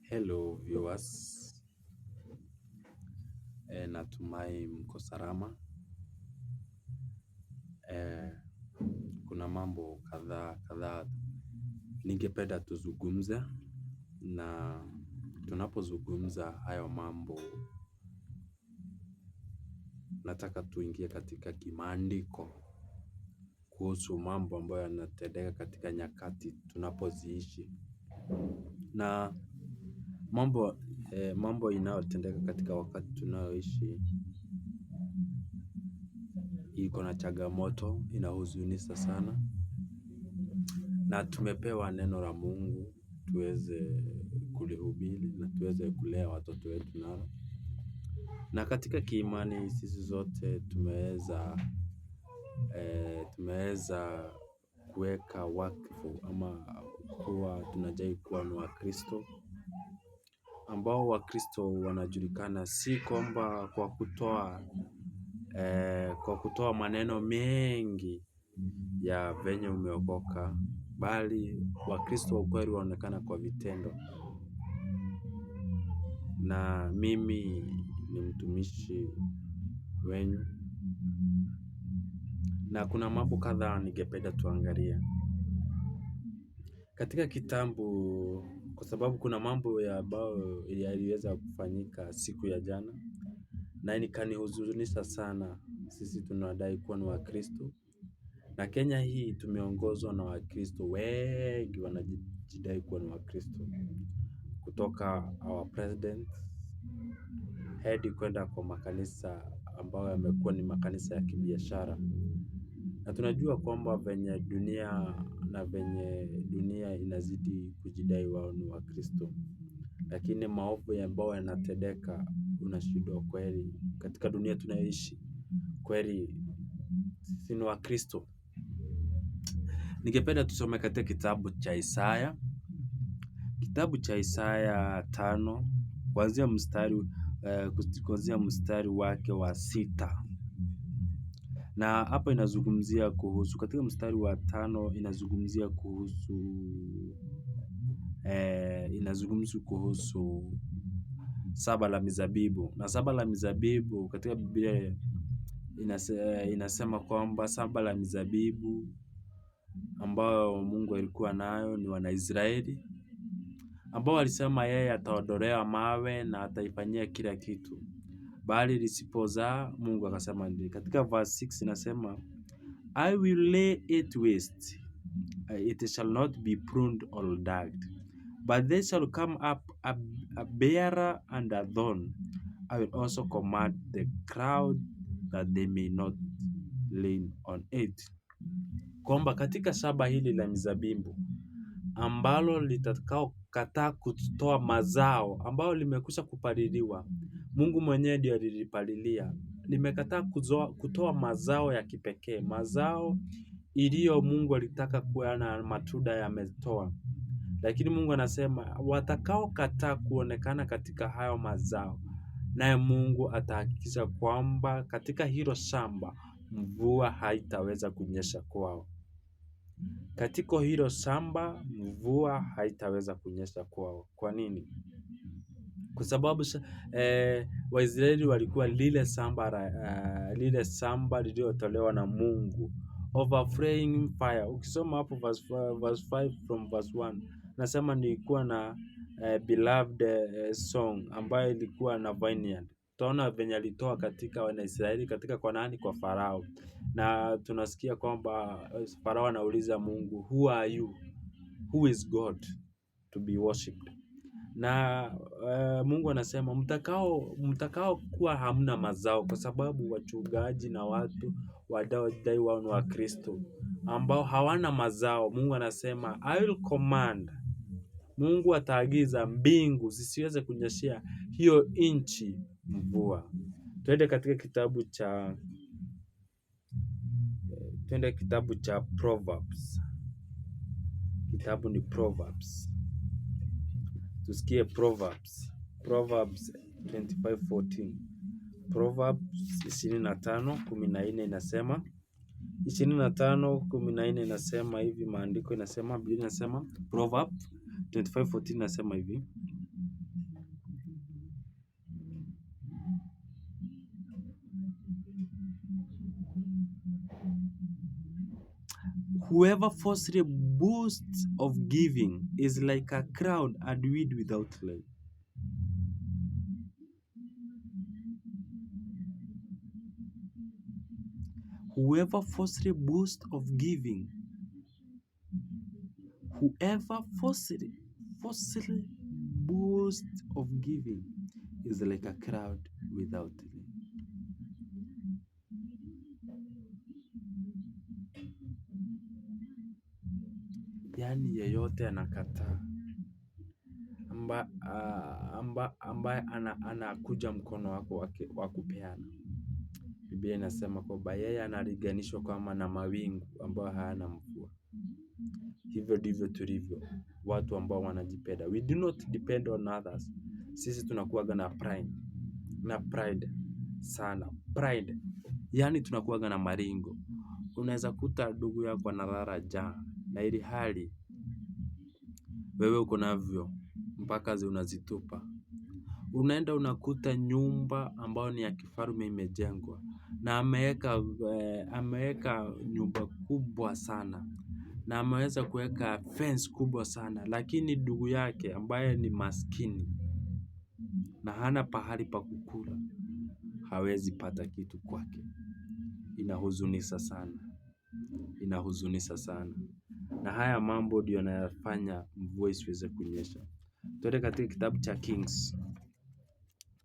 Hello viewers, natumai mko salama. Kuna mambo kadhaa ningependa tuzungumze, na tunapozungumza hayo mambo nataka tuingie katika kimaandiko kuhusu mambo ambayo yanatendeka katika nyakati tunapoziishi, na mambo inayotendeka katika wakati tunaoishi iko na changamoto, inahuzunisha sana, na tumepewa neno la Mungu tuweze kulihubiri na tuweze kulea watoto wetu nalo. Na katika kiimani sisi zote tumeweza kuweka wakfu ama kuwa tunajai kuwa ni Wakristo, ambao Wakristo wanajulikana si kwamba kwa kutoa maneno mengi ya venye umeokoka, bali Wakristo wa ukweli waonekana kwa vitendo. Na mimi ni mtumishi wenu, na kuna mambo kadhaa ningependa tuangalie katika kitabu, kwa sababu kuna mambo ambayo yaliweza kufanyika siku ya jana na ikanihuzunisha sana. Sisi tunadai kuwa ni Wakristo, na Kenya hii tumeongozwa na Wakristo wengi wanajidai kuwa ni Wakristo, kutoka our president hadi kwenda kwa makanisa ambayo yamekuwa ni makanisa ya kibiashara. Na tunajua kwamba venye dunia inazidi kujidai wao ni Wakristo, lakini maovu ambayo yanatendeka, unashindwa kweli katika dunia tunayoishi kweli sisi ni Wakristo. Ningependa tusome katika kitabu cha Isaya, Isaya 5 kuanzia mstari wake wa 6. Na hapa inazungumzia kuhusu, katika mstari wa 5 inazungumzia kuhusu saba la mizabibu. Na saba la mizabibu katika Biblia inasema kwamba saba la mizabibu ambayo Mungu alikuwa nayo ni Wanaisraeli, ambao walisema yeye ataondolewa mawe na ataifanyia kila kitu, bali lisipozaa Mungu akasema ndiyo. Katika verse 6 inasema, I will lay it waste, it shall not be pruned or dug, but there shall come up a bearer and a thorn. I will also command the crowd that they may not lean on it. Kwamba katika shamba hili la mizabibu ambalo litakao kataa kutoa mazao, ambalo limekwisha kupaliliwa, Mungu mwenyewe ndiye alilipalilia, limekataa kutoa mazao ya kipekee, mazao iliyo Mungu alitaka kuwa na matunda yametoa. Lakini Mungu anasema watakao kataa kuonekana katika hayo mazao, naye Mungu atahakikisha kwamba katika hilo shamba mvua haitaweza kunyesha kwao. Katika hilo shamba mvua haitaweza kunyesha kwao. Kwa nini? Kwa sababu Waisraeli walikuwa lile shamba lililotolewa na Mungu, overflowing fire. Ukisoma hapo verse 5 from verse 1, nasema nilikuwa na beloved song ambayo ilikuwa na vineyard. Tunaona venye alitoa katika Wanaisraeli katika kwa nani? Kwa Farao. Na tunasikia kwamba Farao anauliza Mungu, who are you? Who is God to be worshipped? Na Mungu anasema mtakao kuwa hamna mazao, kwa sababu wachungaji na watu wanaodai wao ni Wakristo ambao hawana mazao. Mungu anasema I will command, Mungu ataagiza mbingu zisiweze kunyeshea hiyo nchi mvua. Twende katika kitabu cha Proverbs. Kitabu ni Proverbs. Tusikie Proverbs 25:14. Proverbs 25:14 inasema, 25:14 inasema hivi, maandiko inasema, Biblia inasema, Proverbs 25:14 inasema hivi, Whoever falsely boasts of giving is like a crowd and weed without life. Whoever falsely boasts of giving, whoever falsely boasts of giving is like a crowd without life. Yaani yeyote anakataa ambaye anakuja mkono wako wa kupeana. Biblia inasema kwamba yeye analiganishwa kama na mawingu ambayo hayana mvua. Hivyo ndivyo tulivyo watu ambao wanajipenda. We do not depend on others. Sisi tunakuwaga na pride sana. Pride. Yaani tunakuwaga na maringo. Unaweza kuta ndugu yako analala njaa na ili hali wewe uko navyo mpaka unazitupa. Unaenda unakuta nyumba ambayo ni ya kifalme imejengwa na ameweka nyumba kubwa sana na ameweza kuweka fence kubwa sana, lakini ndugu yake ambaye ni maskini na hana pahali pa kukula hawezi pata kitu kwake. Inahuzunisha sana. Na haya mambo ndio yanayofanya mvua isiweze kunyesha. Twende katika kitabu cha Kings.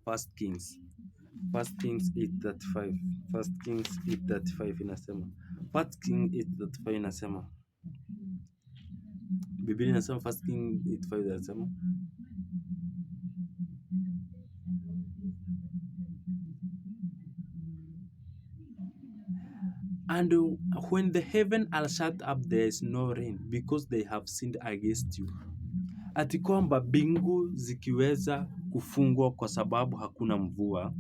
First Kings 8:35. First Kings 8:35 inasema. First Kings 8:35 inasema. Biblia inasema First Kings 8:5 inasema. And when the heaven are shut up, there is no rain because they have sinned against you. Ati kwamba mbingu zikiweza kufungwa kwa sababu hakuna mvua.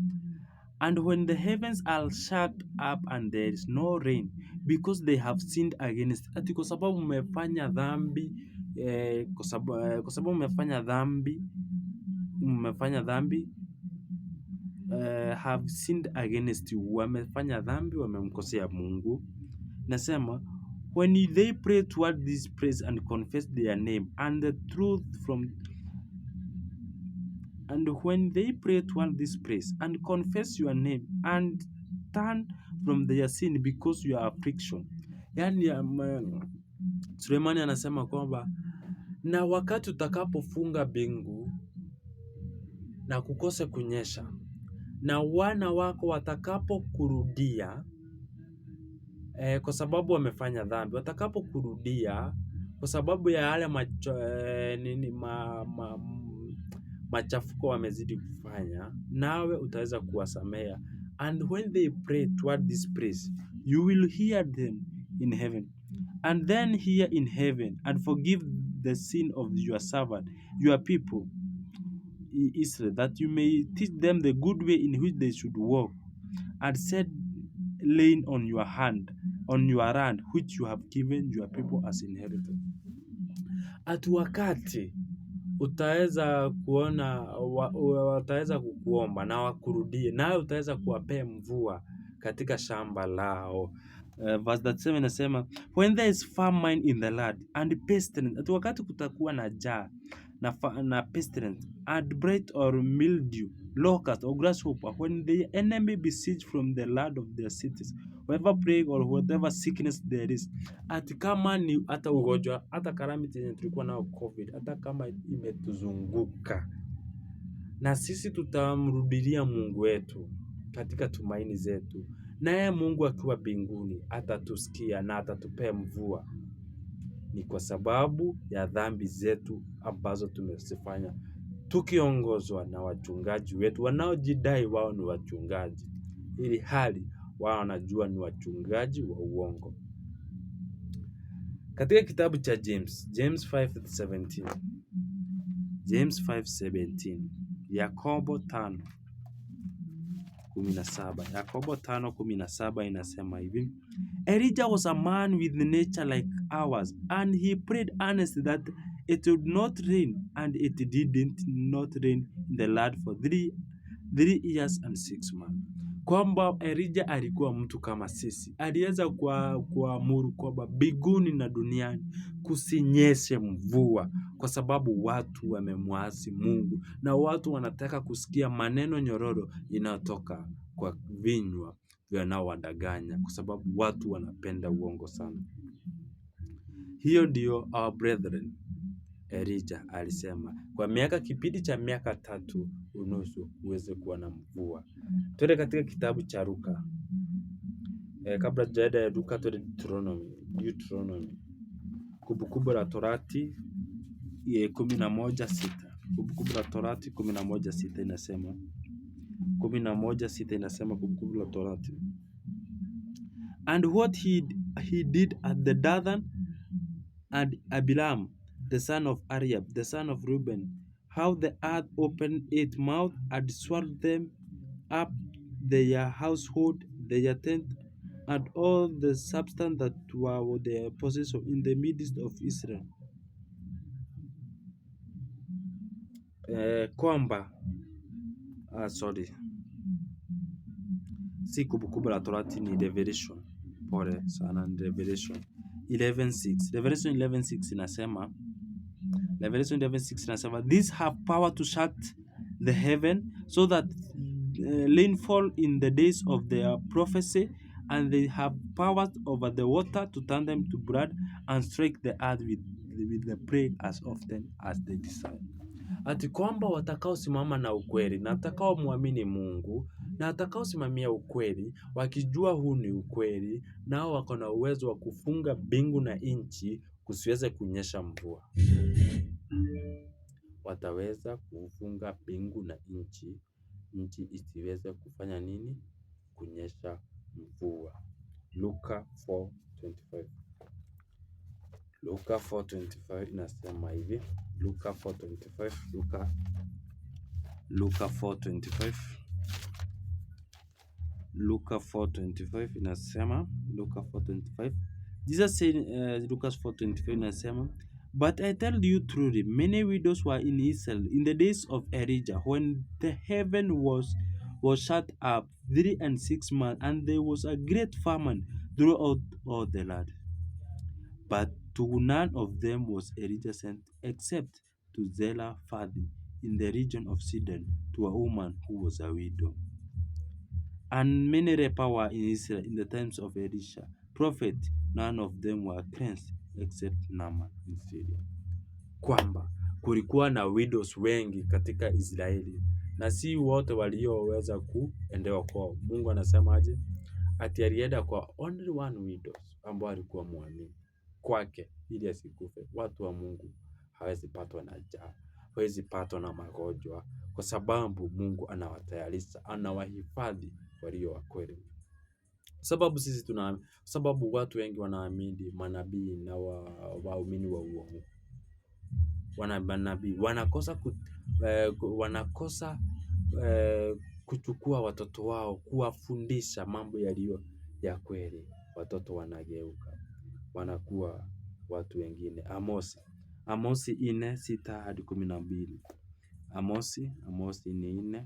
And when the heavens are shut up and there is no rain because they have sinned against. Ati kwa sababu mmefanya dhambi, kwa sababu mmefanya dhambi, have sinned against you. Wamefanya dhambi, wamemkosea Mungu. Nasema when they pray toward this place and confess their name and the truth from and when they pray toward this place and confess your name and turn from their sin because your affliction. Yani Sulemani anasema kwamba na wakati utakapofunga mbingu na kukose kunyesha na wana wako watakapokurudia kwa sababu wamefanya dhambi, watakapokurudia kwa sababu ya yale machafuko wamezidi kufanya, nawe utaweza kuwasamea. And when they pray toward this place, you will hear them in heaven, and then hear in heaven and forgive the sin of your servant, your people Israel, that you may teach them the good way in which they should walk, and set laying on your land which you have given your people as inheritance. At wakati utaweza kuona wataweza kukuomba na wakurudie, nawe utaweza kuwapea mvua katika shamba lao. Verse 37 inasema when there is famine in the land and pestilence. At wakati kutakuwa na njaa na pestilence and blight or mildew, locust or grasshopper, when the enemy besiege from the land of their cities, whatever plague or whatever sickness there is. Ati kama ni hata ugonjwa, hata calamity yenye tulikuwa nao COVID, hata kama imetuzunguka, na sisi tutamrudilia Mungu wetu katika tumaini zetu, naye Mungu akiwa mbinguni atatusikia na atatupea mvua. Ni kwa sababu ya dhambi zetu ambazo tumezifanya, tukiongozwa na wachungaji wetu wanaojidai wao ni wachungaji, ili hali wao wanajua ni wachungaji wa uongo. Katika kitabu cha James 5:17, James 5:17, Yakobo 5:17 inasema hivi: Elijah was a man with nature like ours, and he prayed earnestly that it would not rain, and it didn't not rain in the land for 3 years and 6 months. kwamba Elijah alikuwa mtu kama sisi. Aliweza kuamuru kwamba mbinguni na duniani kusinyeshe mvua, kwa sababu watu wamemwasi Mungu na watu wanataka kusikia maneno nyororo inayotoka kwa vinywa wanaowadanganya, kwa sababu watu wanapenda uongo sana. Hiyo ndio our brethren Elijah alisema kwa kipindi cha miaka 3.5 uweze kuwa na mvua. Twende katika kitabu cha Luka. Kabla tujaenda Luka, twende Deuteronomy. Kumbukumbu la Torati 11:6. Kumbukumbu la Torati 11:6 inasema 11:6 inasema Kumbukumbu la Torati. And what he did at the Dathan and Abiram, the son of Ariab, the son of Reuben, how the earth opened its mouth and swallowed them up, their household, their tent, and all the substance that were their possession in the midst of Israel. Kwamba si Kumbukumbu la Torati, ni Revelation. Pole sana, ni Revelation 11:6. Revelation 11:6 inasema these have power to shut the heaven so that rain fall in the days of their prophecy, and they have power over the water to turn them to blood and strike the earth with the plague as often as they desire. Ati kwamba watakaosimama na ukweli na watakaomwamini Mungu na watakaosimamia ukweli, wakijua huu ni ukweli, nao wako na uwezo wa kufunga mbingu na nchi kusiweze kunyesha mvua. Wataweza kufunga mbingu na nchi isiweze kufanya nini? Kunyesha mvua. Luka 4:25. Luka 4:25 inasema hivi. Luka 4:25. Luka 4:25. Luka 4:25 inasema. Luka 4:25. Jesus said, Lucas 4:25 inasema, but I tell you truly, many widows were in Israel in the days of Elijah, when the heaven was shut up 3 and 6 months, and there was a great famine throughout all the land. But to none of them was Elijah sent, except to Zarephath in the region of Sidon, to a woman who was a widow. And many lepers were in Israel in the times of Elisha, prophet, none of them were cleansed except Naaman in Syria. Kwamba kulikuwa na widows wengi katika Israeli, na si wote walioweza kuendewa kwao. Mungu anasemaje? Ati alienda kwa only one widows ambao alikuwa muamini kwake ili asikufe. Watu wa Mungu hawezi patwa na njaa, hawezi patwa na magonjwa, kwa sababu Mungu anawatayarisha, anawahifadhi walio wa kweli. Sababu watu wengi wanaamini manabii na waumini wa uongo. Manabii wanakosa kuchukua watoto wao kuwafundisha mambo yaliyo ya kweli. Watoto wanageuka, wanakuwa watu wengine. Amosi 4:6-12. Amosi 4.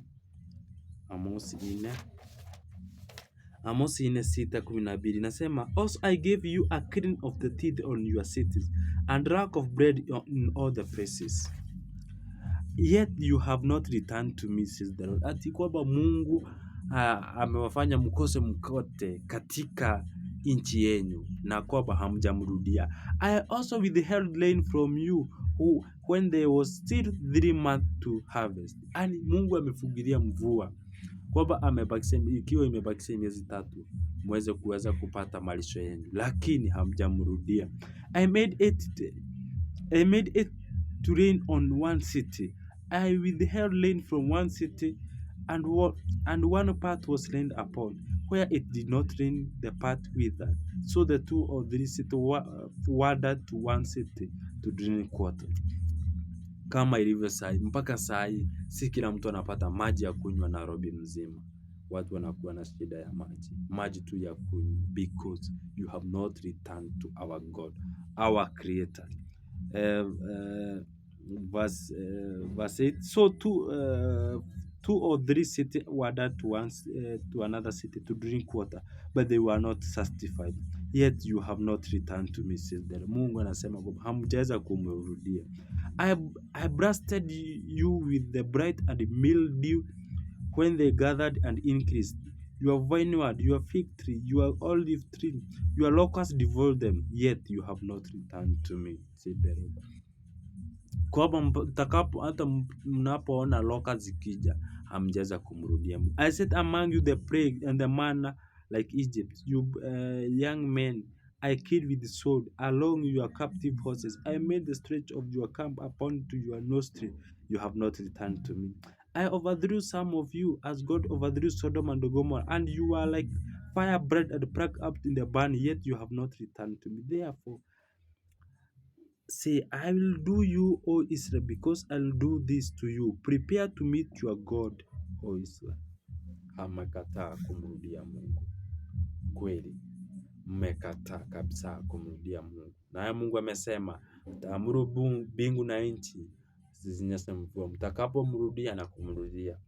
Amosi 4:6-12 nasema, also I gave you a clean of the teeth on your cities, and lack of bread in all the places. Yet you have not returned to me, says the Lord. Ati kwamba Mungu amewafanya mkose mkote katika nchi yenu, na kwamba hamjamrudia. I also withheld rain from you when there was still 3 months to harvest. Ani Mungu amefugilia mvua, kwamba ikiwa imebakisha miezi 3 mweze kuweza kupata malisho yenu, lakini hamjamrudia. I made it to rain on one city. I withheld rain from one city, and one part was rained upon. Where it did not rain, the part withered. So the 2 or 3 cities wandered to one city to drink water. Kama ilivyo sahi, mpaka sahi si kila mtu anapata maji ya kunywa Nairobi mzima. Watu wanakuwa na shida ya maji tu ya kunywa, because you have not returned to our God, our creator. Verse 8. So too 2 or 3 cities wandered to another city to drink water, but they were not satisfied. Yet you have not returned to me, says the Lord. Mungu anasema kwamba hamjaweza kumrudia. I breasted you with the bright and mildew when they gathered and increased. Your vineyard, your fig tree, your olive tree, your locusts devoured them, yet you have not returned to me, said the Lord. Kwamba mtakapo hata mnapoona locusts zikija, hamjaweza kumrudia Mungu. I set among you the plague and the manna like Egypt. You young men, I killed with the sword along your captive horses. I made the stretch of your camp upon to your nostril. You have not returned to me. I overthrew some of you as God overthrew Sodom and Gomorrah, and you are like fire burned and plucked up in the burn, yet you have not returned to me. Therefore, say, I will do you, O Israel, because I will do this to you. Prepare to meet your God, O Israel. Hamakataa kumrudia Mungu. Kweli, mmekataa kabisa kumrudia Mungu. Naye Mungu amesema, taamuru mbingu na nchi zinyeshe mvua. Mtakapomrudia na kumrudia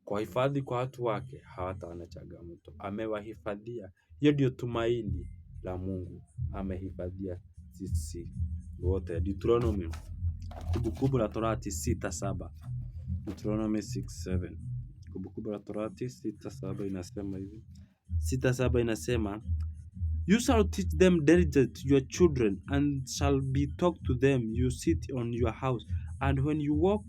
kwa hifadhi kwa watu wake, hawataona changamoto. Amewahifadhia. Hiyo ndio tumaini la Mungu. Amehifadhia sisi wote. Deuteronomy, Kumbukumbu la Torati 6:7. Deuteronomy 6:7. Kumbukumbu la Torati 6:7 inasema hivi. 6:7 inasema, you shall teach them diligently your children, and shall be taught to them. You sit on your house, and when you walk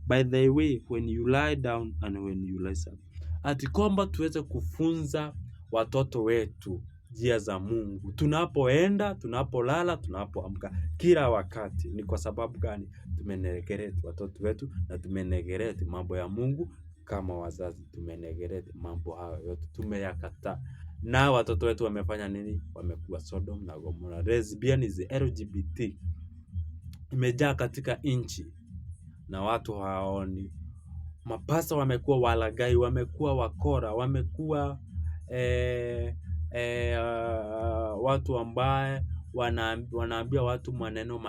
by thy way, when you lie down and when you rise up. Ati kwamba tuweze kufunza watoto wetu njia za Mungu, tunapoenda, tunapolala, tunapoamka, kila wakati. Ni kwa sababu gani? Tumenegereti watoto wetu na tumenegereti mambo ya Mungu. Kama wazazi tumenegereti mambo hayo yote, tumeyakataa. Na watoto wetu wamefanya nini? Wamekuwa Sodom na Gomorrah. Lesbianism, Lgbt imejaa katika nchi na watu hawaoni. Mapasta wamekuwa walagai, wamekuwa wakora, wamekuwa watu ambaye wanaambia watu maneno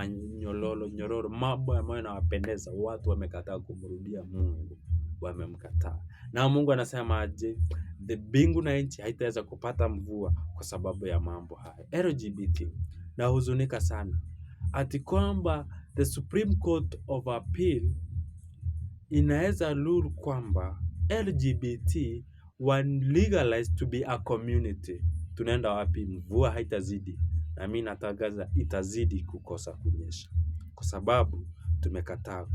nyororo, mambo ambayo yanawapendeza. Watu wamekataa kumrudia Mungu, wamemkataa. Na Mungu anasema aje? The mbingu na nchi haitaweza kupata mvua kwa sababu ya mambo haya. Lgbt na huzunika sana ati kwamba the Supreme Court of Appeal inaweza rule kwamba Lgbt when legalized to be a community. Tunaenda wapi? Mvua haitazidi, na mimi natangaza itazidi kukosa kunyesha, kwa sababu tumekataa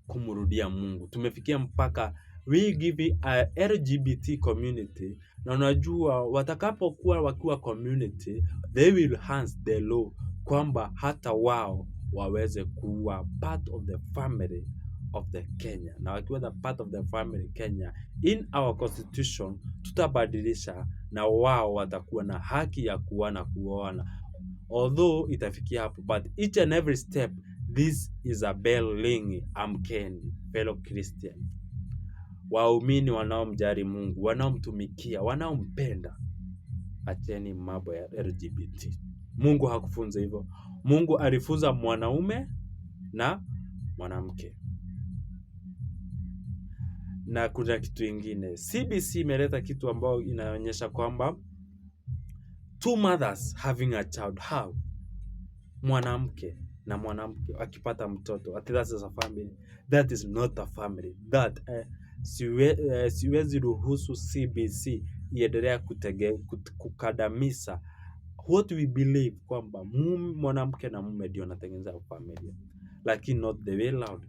kumrudia Mungu. Tumefikia mpaka we give a Lgbt community, na unajua watakapokuwa wakiwa community, they will enhance the law kwamba hata wao waweze kuwa part of the family of the Kenya. Na wakiwa the part of the family Kenya, in our constitution tutabadilisha, na wao watakuwa na haki ya kuwa na kuoana. Although itafikia hapo, but each and every step, this is a bell ringing. Amkeni fellow Christian, waumini wanaomjali Mungu, wanaomtumikia, wanaompenda. Acheni mambo ya Lgbt. Mungu hakufunza hivyo. Mungu alifunza mwanaume na mwanamke. Na kuna kitu kingine, CBC imeleta kitu ambao inaonyesha kwamba two mothers having a child. How? Mwanamke na mwanamke akipata mtoto, that is a family. That is not a family. That siwezi ruhusu CBC iendelea kukadamisa what we believe kwamba mwanamke na mume ndio wanatengeneza familia, lakini not the way loud,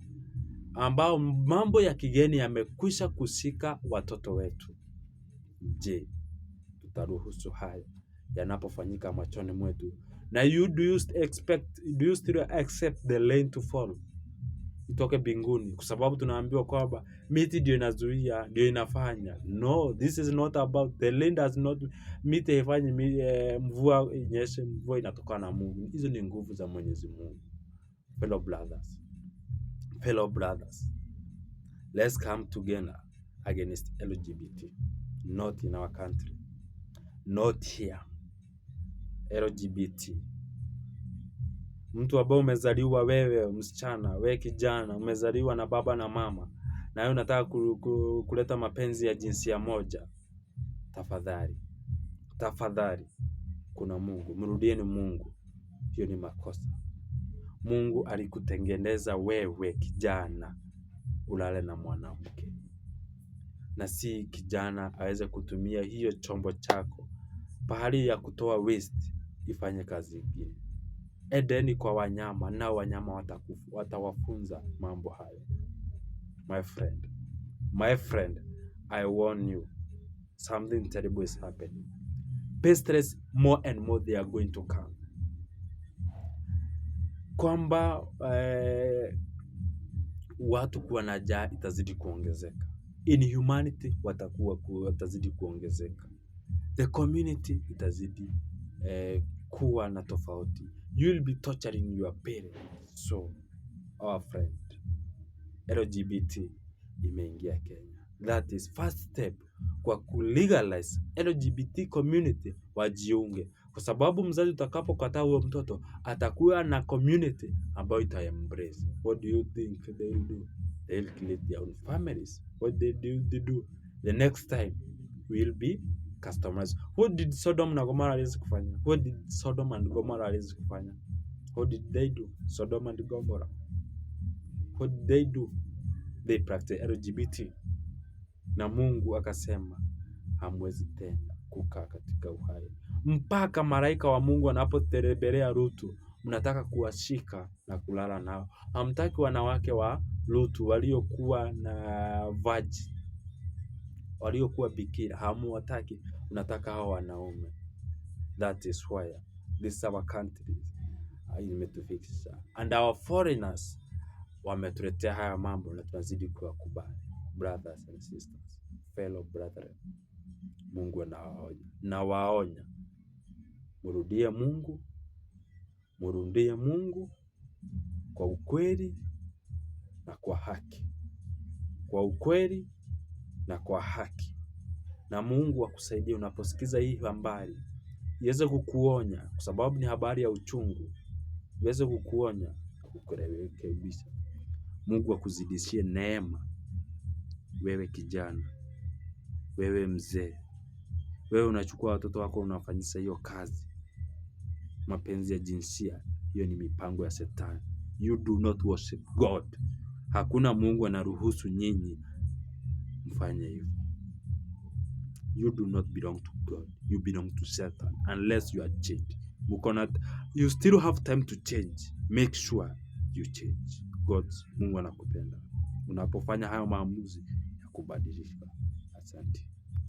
ambao mambo ya kigeni yamekwisha kushika watoto wetu. Je, tutaruhusu haya yanapofanyika machoni mwetu? Na do you still accept the rain to fall, itoke mbinguni? Kwa sababu tunaambiwa kwamba miti ndio inazuia, ndio inafanya. No, this is not about the rain. Does not miti haifanye mvua inyeshe. Mvua inatokana na Mungu. Hizo ni nguvu za Mwenyezi Mungu. Fellow brothers, let's come together against Lgbt. Not in our country, not here. Lgbt, mtu ambaye umezaliwa, wewe msichana, wewe kijana, umezaliwa na baba na mama, na wewe unataka kuleta mapenzi ya jinsia moja, tafadhali, kuna Mungu, mrudieni Mungu. Hiyo ni makosa. Mungu alikutengeneza wewe kijana ulale na mwanamke, na si kijana aweze kutumia hiyo chombo chako pahali ya kutoa waste ifanye kazi nyingine. Edeni kwa wanyama, na wanyama watawafunza mambo hayo. My friend, I warn you, something terrible is happening. Pests more and more they are going to come. Kwamba watu kuwa na njaa itazidi kuongezeka. Inhumanity watazidi kuongezeka. The community itazidi kuwa na tofauti. You will be torturing your parents. So, our friend, Lgbt imeingia Kenya. That is first step kwa kulegalize Lgbt community wajiunge, kwa sababu mzazi utakapokataa huyo mtoto atakuwa na community ambayo ita-embrace. What do you think they will do? They will create their own families. What they do? The next time will be customized. What did Sodom na Gomorrah kufanya? What did Sodom and Gomorrah kufanya? What did they do? Sodom and Gomorrah. What did they do? They practice Lgbt. Na Mungu akasema hamwezi tena kukaa katika uhai. Mpaka malaika wa Mungu anapoterebelea Lutu, mnataka kuwashika na kulala nao. Hamtaki wanawake wa Lutu waliokuwa na virgin, waliokuwa bikira, hamuwataki, mnataka hao wanaume. That is why this our country imetufikisha. And our foreigners wametuletea haya mambo na tunazidi kuwakubali. Brothers and sisters, fellow brethren, Mungu anawaonya, murudie Mungu kwa ukweli na kwa haki. Na Mungu akusaidie unaposikiza hii habari, iweze kukuonya, kwa sababu ni habari ya uchungu, iweze kukuonya na kukurekebisha. Mungu akuzidishie neema, wewe kijana, wewe mzee, wewe unachukua watoto wako unafanyisha hiyo kazi. Mapenzi ya jinsia, hiyo ni mipango ya Shetani. You do not worship God. Hakuna Mungu anaruhusu nyinyi mfanye hivyo. You do not belong to God. You belong to Satan unless you are changed. You still have time to change. Make sure you change. Mungu anakupenda unapofanya hayo maamuzi ya kubadilika. Asante.